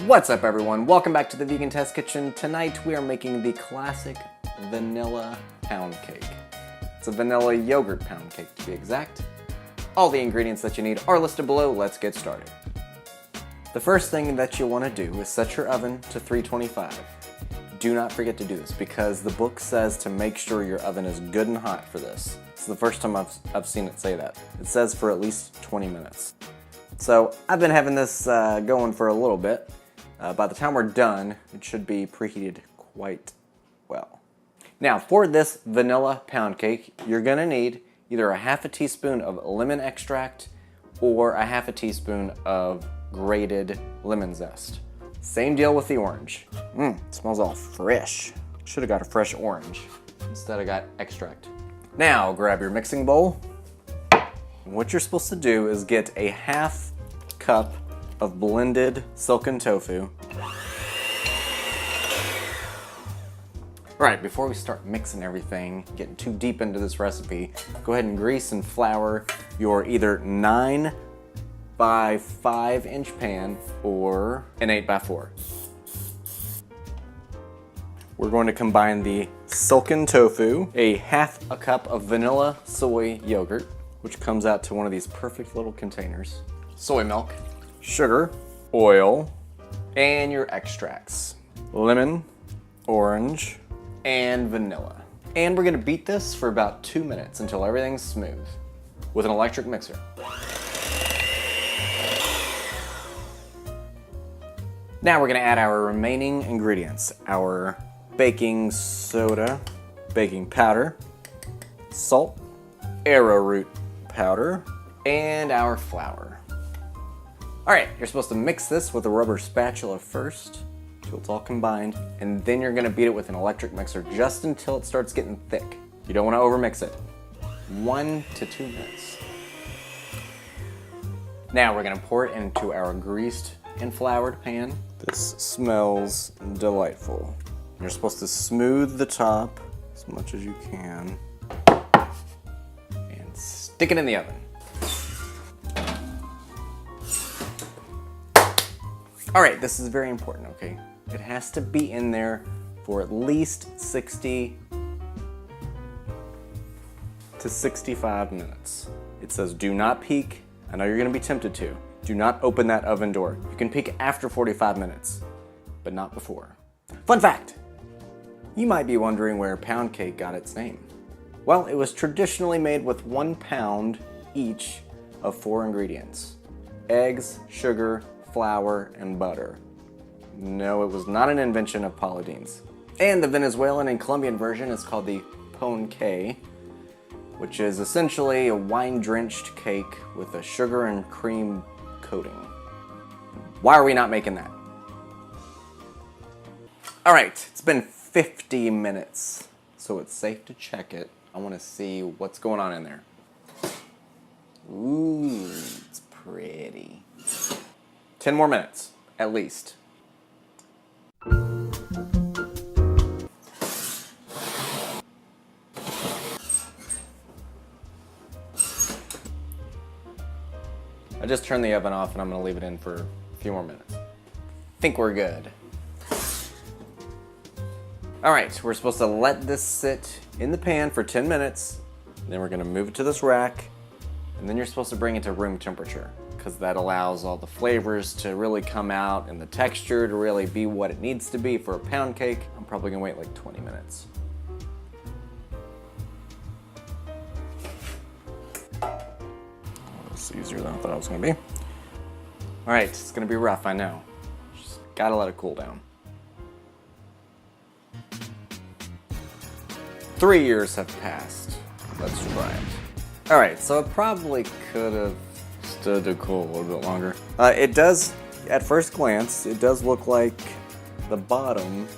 What's up everyone? Welcome back to the Vegan Test Kitchen. Tonight we are making the classic vanilla pound cake. It's a vanilla yogurt pound cake to be exact. All the ingredients that you need are listed below. Let's get started. The first thing that you want to do is set your oven to 325. Do not forget to do this because the book says to make sure your oven is good and hot for this. It's the first time I've seen it say that. It says for at least 20 minutes. So I've been having this going for a little bit. By the time we're done, it should be preheated quite well. Now, for this vanilla pound cake, you're gonna need either a half a teaspoon of lemon extract or a half a teaspoon of grated lemon zest. Same deal with the orange. It smells all fresh. Should have got a fresh orange. Instead I got extract. Now, grab your mixing bowl. And what you're supposed to do is get a half cup of blended silken tofu. Alright, before we start mixing everything, getting too deep into this recipe, go ahead and grease and flour your either 9 by 5 inch pan or an 8 by 4. We're going to combine the silken tofu, a half a cup of vanilla soy yogurt, which comes out to one of these perfect little containers, soy milk, sugar, oil, and your extracts. Lemon, orange, and vanilla. And we're gonna beat this for about 2 minutes until everything's smooth with an electric mixer. Now we're gonna add our remaining ingredients. Our baking soda, baking powder, salt, arrowroot powder, and our flour. Alright, you're supposed to mix this with a rubber spatula first until it's all combined, and then you're gonna beat it with an electric mixer just until it starts getting thick. You don't wanna overmix it. 1 to 2 minutes. Now we're gonna pour it into our greased and floured pan. This smells delightful. You're supposed to smooth the top as much as you can and stick it in the oven. All right, this is very important, okay? It has to be in there for at least 60 to 65 minutes. It says do not peek. I know you're gonna be tempted to. Do not open that oven door. You can peek after 45 minutes, but not before. Fun fact, you might be wondering where pound cake got its name. Well, it was traditionally made with 1 pound each of 4 ingredients: eggs, sugar, flour, and butter. No, it was not an invention of Paula Deen's. And the Venezuelan and Colombian version is called the ponqué, which is essentially a wine-drenched cake with a sugar and cream coating. Why are we not making that? All right, it's been 50 minutes, so it's safe to check it. I want to see what's going on in there. Ooh, it's pretty. 10 more minutes, at least. I just turned the oven off and I'm gonna leave it in for a few more minutes. Think we're good. All right, we're supposed to let this sit in the pan for 10 minutes. Then we're gonna move it to this rack, and then you're supposed to bring it to room temperature, because that allows all the flavors to really come out and the texture to really be what it needs to be for a pound cake. I'm probably gonna wait like 20 minutes. It's easier than I thought it was gonna be. All right, it's gonna be rough, I know. Just gotta let it cool down. 3 years have passed. Let's try it. All right, so it probably could have stood to cool a little bit longer. It does, at first glance, it does look like the bottom,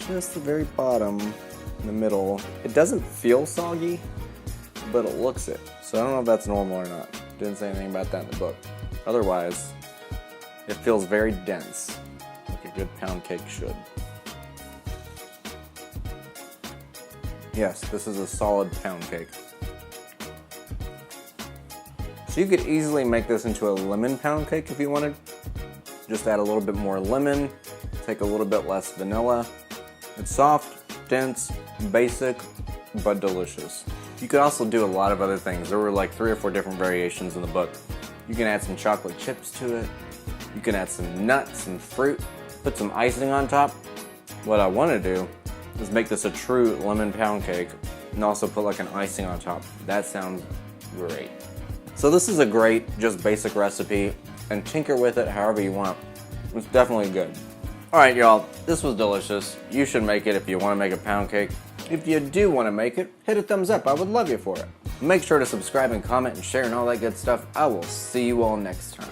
just the very bottom in the middle. It doesn't feel soggy, but it looks it. So I don't know if that's normal or not. Didn't say anything about that in the book. Otherwise, it feels very dense, like a good pound cake should. Yes, this is a solid pound cake. So you could easily make this into a lemon pound cake if you wanted. Just add a little bit more lemon, take a little bit less vanilla. It's soft, dense, basic, but delicious. You could also do a lot of other things. There were like 3 or 4 different variations in the book. You can add some chocolate chips to it. You can add some nuts and fruit, put some icing on top. What I want to do is make this a true lemon pound cake and also put like an icing on top. That sounds great. So this is a great, just basic recipe, and tinker with it however you want. It's definitely good. Alright y'all, this was delicious. You should make it if you want to make a pound cake. If you do want to make it, hit a thumbs up. I would love you for it. Make sure to subscribe and comment and share and all that good stuff. I will see you all next time.